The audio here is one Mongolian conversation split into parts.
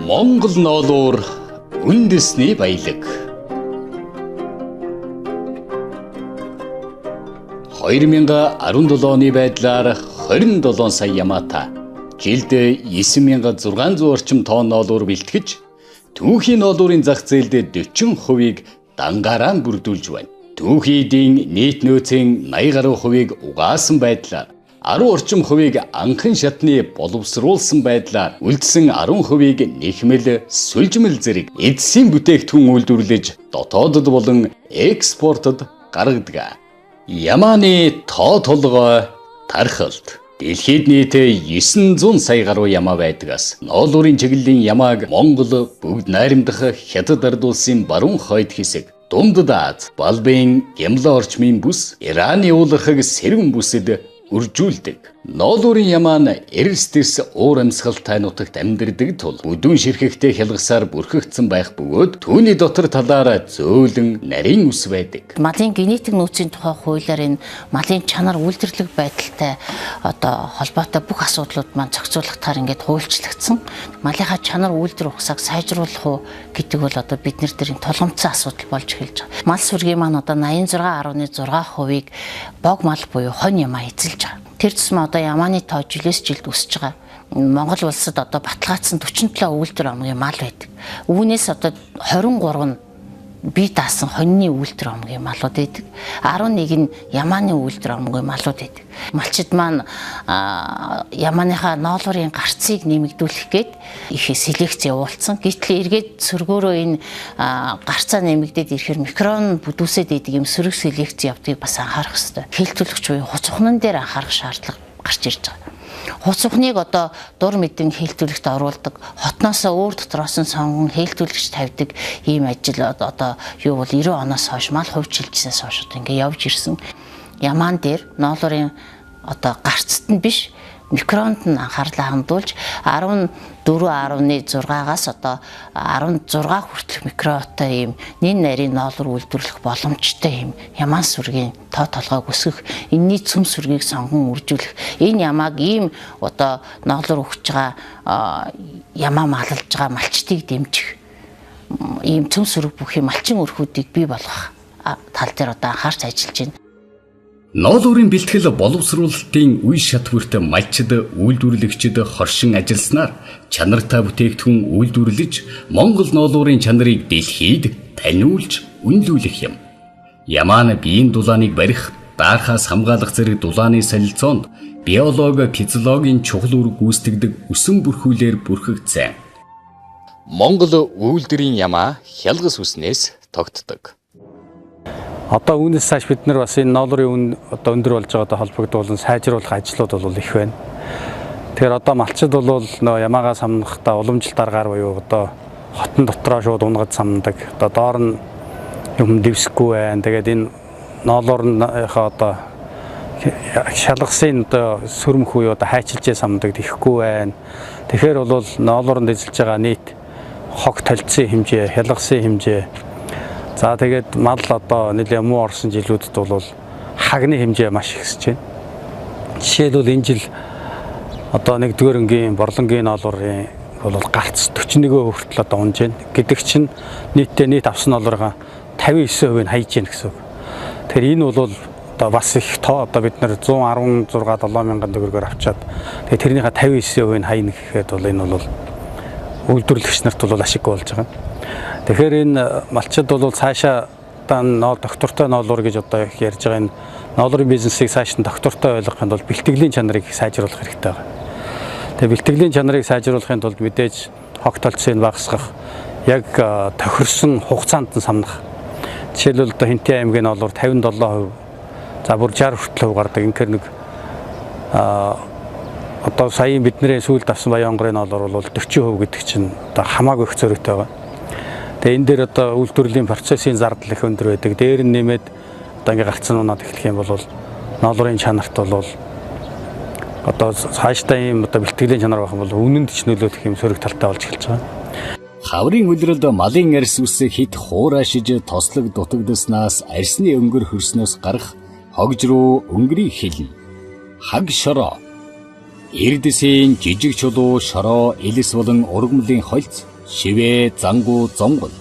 Монгол ноолуур үндэсний баялаг. 2017 оны байдлаар 27 сая ямаатай жилд 9600 орчим тонн ноолуур бэлтгэж, түүхийн ноолуурын зах зээлд 40%-ийг дангаараа бүрдүүлж байна. Түүхийн эдийн нийт нөөцийн 80 гаруй хувийг угаасан байдлаар 10 орчим хувийг анхан шатны боловсруулсан байдлаар үлдсэн 10%-ийг нэхмэл, сүлжмэл зэрэг эдсийн бүтээгдэхүүн үйлдвэрлэж дотоодод болон экспортод гаргадаг. Ямааны тоо толгой тархалт. Дэлхийд нийт 900 сая гаруй ямаа байдгаас ноолуурын чиглэлийн ямааг Монгол бүгд найрамдах Хятад ард улсын баруун хойд хэсэг, Дунд Аз, Балбын Гямлан орчмын бүс, Ираны уулархаг Сэрүүн бүсэд үржүүлдэг. Ноолуурын ямаа нь эрс уур амьсгалтай нутагт амьдардаг тул бүдүүн ширхэгтэй хялгасаар бүрхэгдсэн байх бөгөөд түүний дотор талаараа зөөлөн нарийн үс байдаг. Малын генетик нөөцийн тухай хуулиар энэ малын чанар үйлдвэрлэх байдалтай холбоотой бүх асуудлууд маань зохицуулагдахаар ингээд хуульчлагдсан. Малынхаа чанар үйлдвэр ухсааг сайжруулах уу гэдэг бол бид нар дээр тулгымцсан асуудал болж эхэлж байгаа. Мал сүргийн маань 86.6%-ийг бог мал буюу хонь ямаа эзэлж байгаа. Тэр тусмаа ямааны тоо жилээс жилд өсөж байгаа. Монгол улсад баталгаажсан 47 үйлдвэр амгийн мал байдаг. Үүнээс 23 нь бие даасан хоньны үйлдвэр амгийн малууд байдаг. 11 нь ямааны үйлдвэр амгийн малууд байдаг. Малчид маань ямааныхаа ноолуурын гарцыг нэмэгдүүлэх гээд их селекц явуулсан. Гэтэл эргээд сөргөөрөө энэ гарцаа нэмэгдээд ирэхээр микрон бүдүүсэд идэг юм сөрөг селекц явдгийг бас анхаарах хэрэгтэй. Хэлтүүлэгч буюу хуц ухнан дээр анхаарах шаардлага гарч ирж байгаа. Хуц ухныг дур мэдэн хэлтүүлэгт оруулдаг, хотноос өөр дотроос нь сонгон хэлтүүлэгч тавьдаг ийм ажил юу бол 90 оноос хойш мал хувьчилжсэнээс хойш ингээ явж ирсэн. Ямаан дээр ноолуурын гарцт нь биш микронд нь анхаарлаа хандуулж 14.6-аас 16 хүртэлх микротой ийм нэн нарийн ноолуур үйлдвэрлэх боломжтой ийм ямаан сүргийн тоо толгойг өсгөх, энэний цөм сүргийг сонгон үржүүлэх, энэ ямааг ийм ноолуур өгч байгаа ямаа маллж байгаа малчдыг дэмжих, ийм цөм сүрэг бүхий малчин өрхүүдийг бий болгох тал дээр анхаарч ажиллаж байна. Ноолуурын бэлтгэл боловсруулалтын үе шатварт малчид, үйлдвэрлэгчид хоршин ажилласнаар чанартай бүтээгдэхүүн үйлдвэрлэж Монгол ноолуурын чанарыг дэлхийд таниулж үнэлүүлэх юм. Ямааны биеийн дулааныг барих, даахаас хамгаалах зэрэг дулааны солилцоонд биологи, физиологийн чухал үүрэг гүйцэтгэдэг үсэн бүрхүүлээр бүрхэгдсэн. Монгол үйлдвэрийн ямаа хялгас үснээс тогтдог. Үүнээс цааш бид нар бас энэ ноолуурын өндөр болж байгаатай холбогдуулан сайжруулах ажлууд бол их байна. Тэгэхээр малчид бол ямаагаа самнахдаа уламжлалт аргаар буюу хотон дотроо шууд унгаж самнадаг. Доор нь юм дэвсэхгүй байна. Тэгээд энэ ноолуурынхаа шалгасын сүрмэх үе хайчилжээ самнадаг тэхгүй байна. Тэгэхээр бол ноолууранд эзэлж байгаа нийт хог толцсон хэмжээ, хялгасын хэмжээ. За тэгээд мал нэлээд муу орсон жилүүдэд бол хагны хэмжээ маш ихсэж байна. Жишээлбэл энэ жил нэгдүгээр өнгийн борлонгийн ноолуурын бол галц 41% хүртэл унж байна. Гэдэг чинь нийт авсан ноолуурын 59% нь хайж байна гэсэн үг. Тэгэхээр энэ бол бас их тоо бид нар 116-7 мянган төгрөгөөр авчаад тэгээд тэрнийхээ 59% нь хайна гэхэд энэ бол үйлдвэрлэгч нарт бол ашиггүй болж байгаа. Тэгэхээр энэ малчид бол цаашаа доктортой ноолуур гэж ярьж байгаа энэ ноолуурын бизнесийг цааш нь доктортой ойлгохын тулд бэлтгэлийн чанарыг сайжруулах хэрэгтэй байна. Тэгээ бэлтгэлийн чанарыг сайжруулахын тулд мэдээж хог толцыг багасгах, яг тохирсон хугацаанд нь самнах. Жишээлбэл Хинтээ аймгийн ноолуур 57%, за бүр 60 хүртэл гардаг. Инхээр саяын бидний сүүлд авсан Баянгорын ноолуур бол 40% гэдэг чинь хамаагүй их зөрүүтэй байгаа. Тэгээ энэ дээр үйлдвэрлэлийн процессын зардал их өндөр байдаг. Дээр нь нэмээд ингээ гарцсан унаад эхлэх юм бол ноолуурын чанарт бол цаашдаа ийм бэлтгэлийн чанар байх юм бол үнэнд ч нөлөөлөх юм сөрөг талтай болж эхэлж байгаа. Хаврын үлрэлд малын арьс үс хит хуурашиж тослог дутагдаснаас арьсны өнгөр хөрснөөс гарах хогж руу өнгөрийг хэлнэ. Хаг шороо. Эрдэсийн жижиг чулуу, шороо, элэс болон ургамлын хольц шивээ зангу зонгол.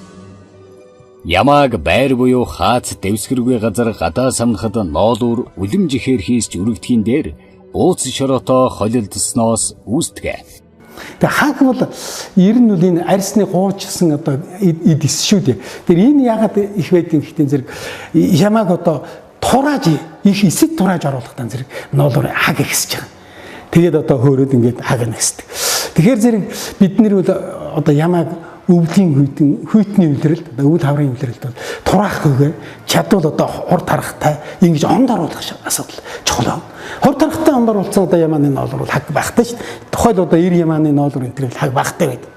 Ямааг байр буюу хаац дэвсгэргүй газар гадаа самнахад ноолуур үлэмжихээр хийсч өргөдхийн дээр бууц шороотоо холилдсноос үүсдэг. Тэгээ хааг бол ер нь үл энэ арьсны гуучсан одоо эд эс шүү дээ. Тэр энэ ягаад их байдгийг гэхдээ зэрэг ямааг одоо турааж их эсэд турааж оруулахдаа зэрэг ноолуур хаг ихсэж байгаа. Тэгээд одоо хөөрөөд ингээд хаг нэгсдэг. Тэгэхээр зэрэг бид нэр бол одоо ямааг өвлийн хүйтний үлрэлт одоо өвөл хаврын үлрэлт бол тураахгүйгээр чадвал одоо хур тарахтай ингэж онд оруулах асуудал чухал. Хур тарахтай онд оруулсан одоо ямааны ноолуур бол хаг багтай шүү дээ. Тухайл одоо 90 ямааны ноолуур энэ төр хаг багтай байдаг.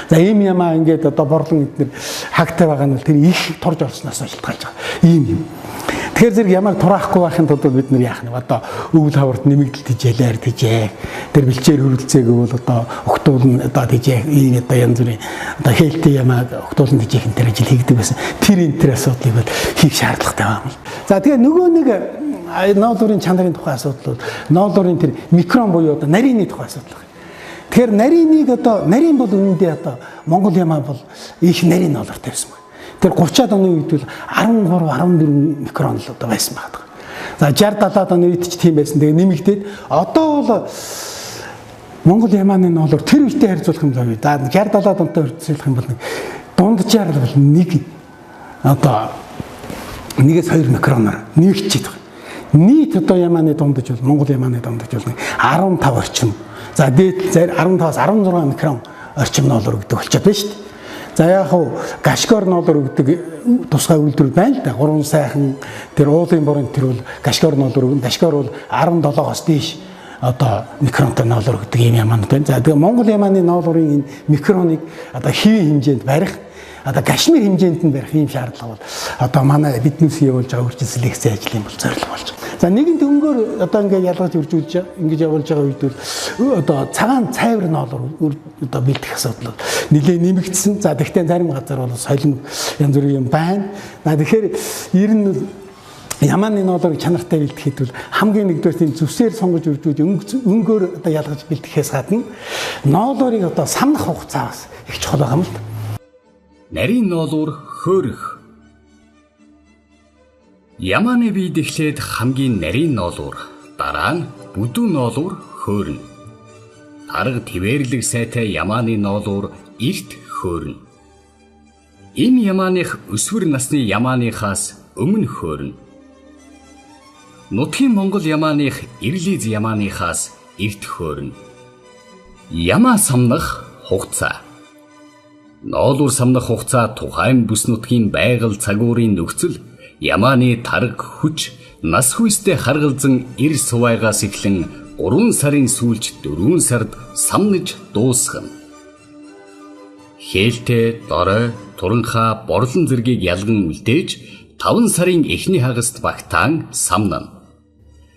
За ийм ямаа ингээд одоо борлон эднэр хагтай байгаа нь бол тэр их турж олсноос шалтгаалж байгаа. Ийм юм. Тэгэхээр зэрэг ямааг тураахгүй байхын тулд бид нар яах нь одоо өвөл хаварт нэмэгдэл тижээлэр тижээ. Тэр бэлчээр хөрөлцөөг бол одоо огтуулн одоо тижээ ийм одоо янз бүрийн одоо хээлтэй ямааг огтуулн тижээх энэ төр ажил хийгдэг байсан. Тэр энэ төр асуудлыг бол хийх шаардлагатай байна. За тэгээ нөгөө нэг ноолуурын чанарын тухай асуудал бол ноолуурын тэр микрон буюу одоо нарийн тухай асуудал. Тэгэхээр нарийн бол үнэндээ одоо Монгол ямаа бол их нарийн ноолууртай байсан байна. Тэр 30-аад оны үед бол 13-14 микрон л одоо байсан байдаг. За 60-70-аад оны үед ч тийм байсан. Тэгээ нэмэгдээд одоо бол Монгол ямааны ноолуур тэр үедээ харьцуулах юм бол 60-70-аад онтой харьцуулах юм бол дунджаар бол нэг одоо 1-2 микроноор нэмэгдчихэд байна. Нийт одоо ямааны дундаж бол Монгол ямааны дундаж бол 15 орчим. За дээд 15-аас 16 микрон орчим ноолуур гэдэг болчиход байна шүү дээ. За яг хуу гашгоор ноолуур өгдөг тусгай үйлдвэр байна л да. 3 сайхан тэр уулын борон тэр бол гашгоор ноолуур өгнө. Гашгоор бол 17-оос дээш одоо микронтой ноолуур өгдөг юм ямаанууд байна. За тэгээ Монгол ямааны ноолуурын энэ микроныг одоо хэвийн хэмжээнд барих одоо кашмир хэмжээнд нь барих юм шаардлага бол одоо манай биднээс явуулж байгаа үржилсэн лекцийн ажлын бол зорилго болж байна. За нэгэн дөнгөөр одоо ингээд ялгаж үржүүлж ингэж явуулж байгаа үед бол одоо цагаан цайвар ноолуур одоо бэлдэх асуудал нэлээд нэмэгдсэн. За тэгтээ зарим газар бол солино янз бүрийн юм байна. Тэгэхээр ер нь ямааны ноолуурыг чанартай бэлтгэхэд бол хамгийн нэгдүгээр тийм зүсээр сонгож үржүүлж өнгөөр одоо ялгаж бэлтгэхээс гадна ноолуурыг одоо самнах хугацаас их чухал байгаа юм л да. Нарийн ноолуур хөөрөх. Ямааны бие дэхлээд хамгийн нарийн ноолуур, дараа нь бүдүү ноолуур хөөрнө. Тарга твэрлэг сайтай ямааны ноолуур эрт хөөрнө. Энэ ямааных өсвөр насны ямааныхаас өмнө хөөрнө. Нутгийн Монгол ямааных эрлиз ямааныхаас эрт хөөрнө. Ямаа самнах хугацаа. Ноолуур самнах хугацаа тухайн бүс нутгийн байгаль цагуурын нөхцөл, ямааны тарга хүч, нас хүйстэй харгалзан эр сувайгаас эхлэн 3 сарын сүүлч 4 сард самнаж дуусгана. Хээлтэй, дорой, туранхаа, борлон зэргийг ялган үлдээж 5 сарын эхний хагаст багтаан самнана.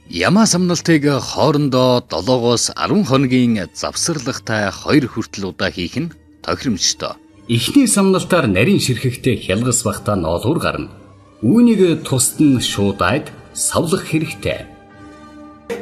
Ямаа самналтыг хоорондоо 7-оос 10 хоногийн завсарлагтай 2 хүртэл удаа хийх нь тохиромжтой. Эхний самналтаар нарийн ширхэгтэй хялгас багтаа ноолуур гарна. Үүнийг тусад нь шуудаад савлах хэрэгтэй.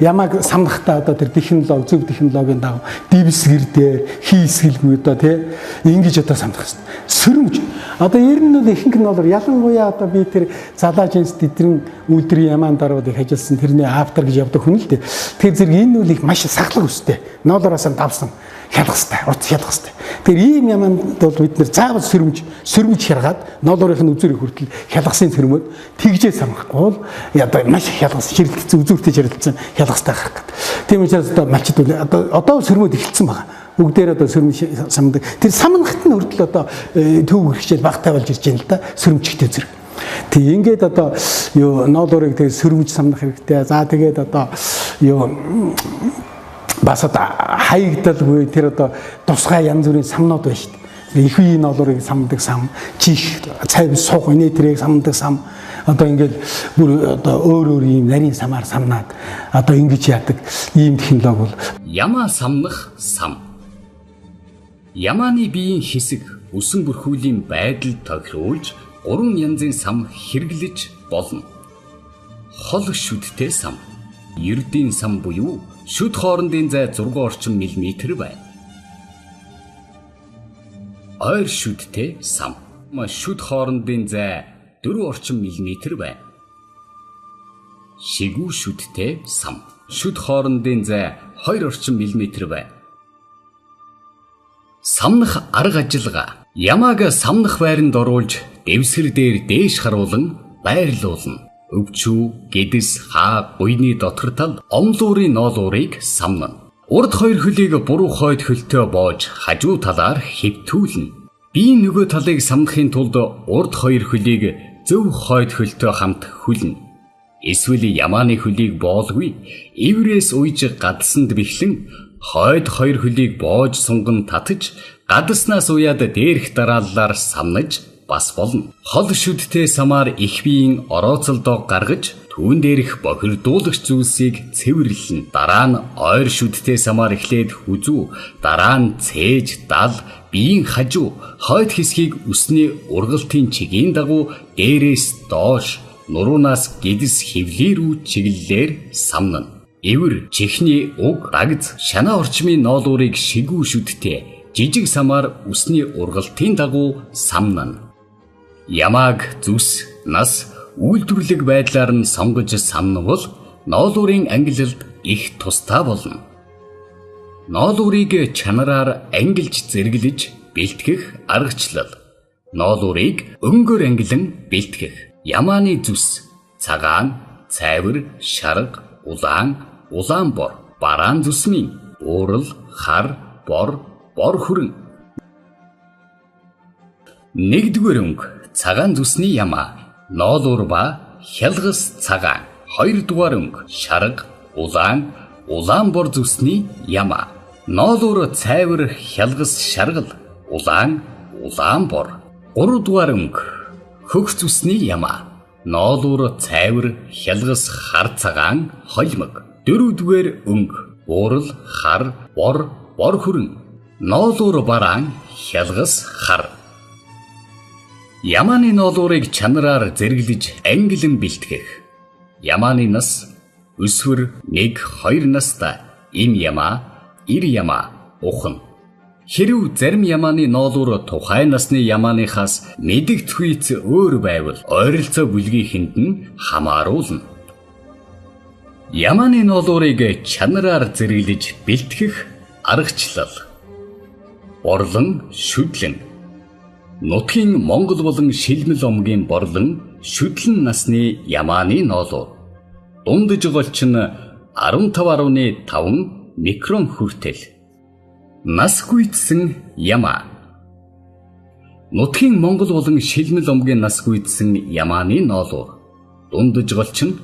Ямааг самнахтаа одоо тэр технологи, зөв технологийн дагуу дивсгэр дээр хийсгэлгүй одоо тий ингэж одоо самнах хэрэгтэй. Сөрөмж одоо ер нь бол ихэнх ноолуур ялангуяа одоо би тэр залаажинс тэдрэн үйлдвэрийн ямаанд ороод их ажилласан тэрний автор гэж явдаг хүн л дээ. Тэгэхээр зэрэг энэ үл их маш сахлах өстэй. Ноолуураас нь давсан хялгастай, урт хялгастай. Тэгэхээр ийм ямаанд бол бид нэр заавал сөрөмж хяргаад ноолуурын үзүүрийг хүртэл хялгасын сөрмөд тэгжээ самгахгүй бол одоо маш хялгас ширэлтсэн үзүүртэй ширэлтсэн хялгастай гарах гэдэг. Тийм учраас одоо малчид одоо сөрмөд эхэлсэн байгаа. Бүгдээр одоо сөрмж самдаг. Тэр самнахт нь хүртэл одоо төв хичээл багтай болж ирж байна л да. Сөрмжтэй зэрэг. Тэг ингээд одоо юу ноолуурыг тэг сөрмж самнах хэрэгтэй. За тэгээд одоо юу бас одоо хаягдалгүй тэр одоо тусгай янз бүрийн самнууд байна шүү дээ. Их үеийн ноолуурыг самдаг сам, чих, цайв суг, инээтрийг самдаг сам. Одоо ингээд бүр одоо өөр ийм нарийн самаар самнаад одоо ингэж яадаг ийм технологи бол ямаа самнах сам. Ямааны биеийн хэсэг өсөн бүрхүүлийн байдал тохируулж 3 янзын сам хэрэглэж болно. Хол шүдтэй сам, ердийн сам буюу шүд хоорондын зай 6 орчим мм байна. ойр шүдтэй сам. Шүд хоорондын зай 4 орчим миллиметр байна. Шигүү шүдтэй сам. Шүд хоорондын зай 2 орчим миллиметр байна. Самнах арга ажиллагаа. Ямааг самнах байранд оруулж дэвсгэр дээр дээш харуулan байрлуулна. Өвчүү, гэдэс, хаа, буйны дотор тал омлуурын ноолуурыг самнана. Урд хоёр хөлийг буруу хойд хөлтөө боож хажуу талаар хэвтүүлнэ. Биеийн нөгөө талыг самнахын тулд урд хоёр хөлийг зөв хойд хөлтөө хамт хүлнэ. Эсвэл ямааны хөлийг боолгүй, иврээс уйж гадсанд бэхлэн хойд хоёр хөлийг боож сунган татаж гадснаас уяад дээрх дарааллаар самнаж бас болно. Хол шүдтэй самаар их биеийн орооцолдоо гаргаж түүн дээрх бохирдуулагч зүйлсийг цэвэрлэн. Дараа нь ойр шүдтэй самаар эхлээд хүзүү, дараа нь цээж, дал, биеийн хажуу, хойд хэсгийг үсний ургалтын чигийн дагуу дээрээс доош, нуруунаас гэдэс хэвлээ рүү чиглэлээр самнана. Эвэр, чихний уг, дагц, шанаа орчмын ноолуурыг шигүү шүдтэй жижиг самаар үсний ургалтын дагуу самнана. Ямааг зүс, нас, үйлдвэрлэг байдлаар нь сонгож самнавал ноолуурын ангилалд их тустай болно. Ноолуурыг чанараар ангилж зэрэглэж бэлтгэх аргачлал. Ноолуурыг өнгөөр ангилан бэлтгэх. Ямааны зүс, цагаан, цайвар, шарга, улаан, улаан бор, бараан зүсмийн уурал, хар, бор хүрэн. Нэгдүгээр өнгө цагаан зүсний ямаа, ноолуур ба хялгас цагаан. Хоёрдугаар өнгө шарга, улаан бор зүсний ямаа, ноолуур цайвар, хялгас шаргал, улаан бор. Гуравдугаар өнгө хөх зүсний ямаа, ноолуур цайвар, хялгас хар цагаан, холимог. Дөрөвдүгээр өнгө уурал, хар, бор хүрэн, ноолуур бараан, хялгас хар. Ямааны ноолуурыг чанараар зэрэглэж ангилан бэлтгэх. Ямааны нас өсвөр 1-2 настай им ямаа, ир ямаа, ухна. Хэрэв зарим ямааны ноолуур тухайн насны ямааныхаас мэдэгдэхүйц өөр байвал ойролцоо бүлгийхэнд нь хамааруулна. Ямааны ноолуурыг чанараар зэрэглэж бэлтгэх аргачлал. Борлон, шүдлэн. Нутгийн Монгол болон Шилмэл омгийн борлон, шүдлэн насны ямааны ноолуур. Дундаж голч нь 15.5 микрон хүртэл. Нас гүйцсэн ямаа. Нутгийн Монгол болон Шилмэл омгийн нас гүйцсэн ямааны ноолуур. Дундаж голч нь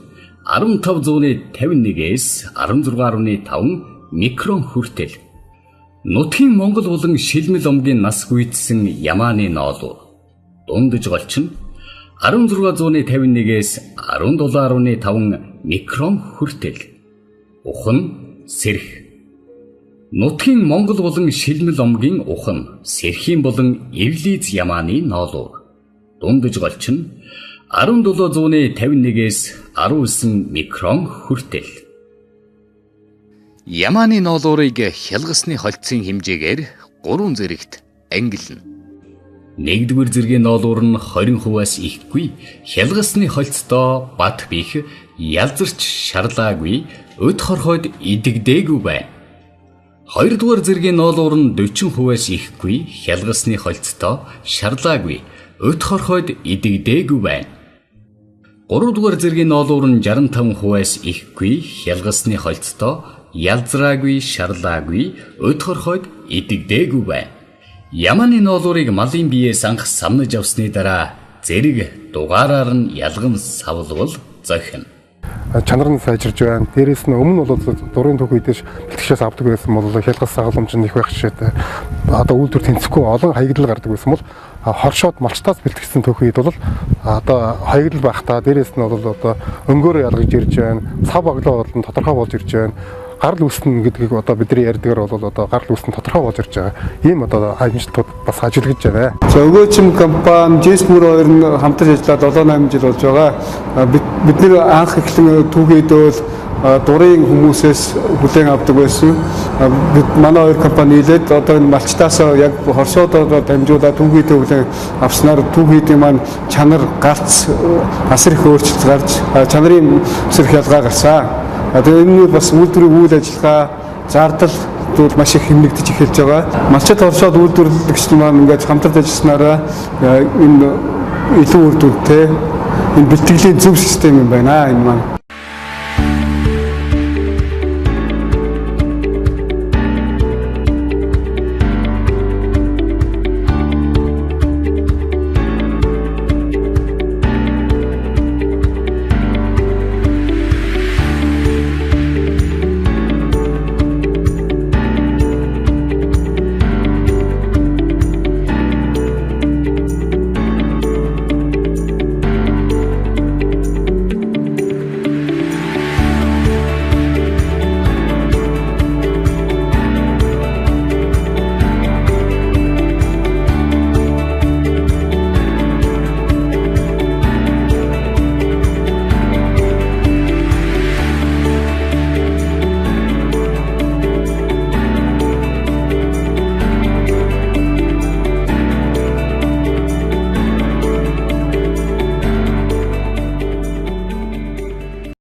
1551-ээс 16.5 микрон хүртэл. Нутгийн Монгол болон Шилмэл омгийн нас гүйцсэн ямааны ноолуур. Дундаж голч нь 1651-ээс 17.5 микрон хүртэл. Ухна, сэрх. Нутгийн Монгол болон Шилмэл омгийн ухна, сэрхийн болон эвлиз ямааны ноолуур. Дундаж голч нь 1751-ээс 19 микрон хүртэл. Ямааны ноолуурыг хялгасны холцын хэмжээгээр 3 зэрэгт ангилна. Нэгдүгээр зэргийн ноолуур нь 20%-аас ихгүй, хялгасны холцтой бат бих, ялзарч шарлаагүй, өд хорхойд идэгдээгүй байна. Хоёрдугаар зэргийн ноолуур нь 40%-аас ихгүй, хялгасны холцтой шарлаагүй, өд хорхойд идэгдээгүй байна. Гуравдугаар зэргийн ноолуур нь 65%-аас ихгүй, хялгасны холцтой ялзраагүй, шарлаагүй, өд хорхойд идэгдээгүй байна. Ямааны ноолуурыг малын биеэс анх самнаж авсны дараа зэрэг дугаараар нь ялган савлвал зохино. Чанар нь сайжирж байна. Дээрээс нь өмнө бол дурын түүх үедээ бэлтгэгчээс авдаг байсан бол хялгас сагалмж нь их байх жишээтэй. Одоо үйлдвэр тэнцэхгүй олон хаягдал гардаг байсан бол хоршоод малчтаас бэлтгэсэн түүх үед бол одоо хаягдал байхдаа дээрээс нь бол одоо өнгөөрөө ялгаж ирж байна. Цав баглаа болон тодорхой болж ирж байна. Гарал үүснэ гэдгийг одоо бидний ярьдгаар бол одоо гарал үүснэ тодорхой болж ирж байгаа. Ийм одоо амжилтууд бас ажиллаж байна. За өгөөчм компани Жесмүр хоёр нь хамтарч ажиллаад 7-8 жил болж байгаа. Бид нэр анх эхлэн түүхийд бол дурын хүмүүсээс бүлээн авдаг байсан. Бид манай хоёр компани нийлээд одоо энэ малчтаас яг хорсоодоо дамжуулаад түүхийдээ бүлээн авснаар түүхийдээ маань чанар гарц асар их өөрчлөлт гарч чанарын өсөх ялгаа гарсан. Тэгээ энэ бас үйлдвэрийн үйл ажиллагаа зардал маш их хэмнэгдэж эхэлж байгаа. Малчит хорсоод үйлдвэрлэгч маань ингээд хамтарч ажилласнараа энэ илүү үр дүнтэй энэ бэлтгэлийн зөв систем юм байна энэ маань.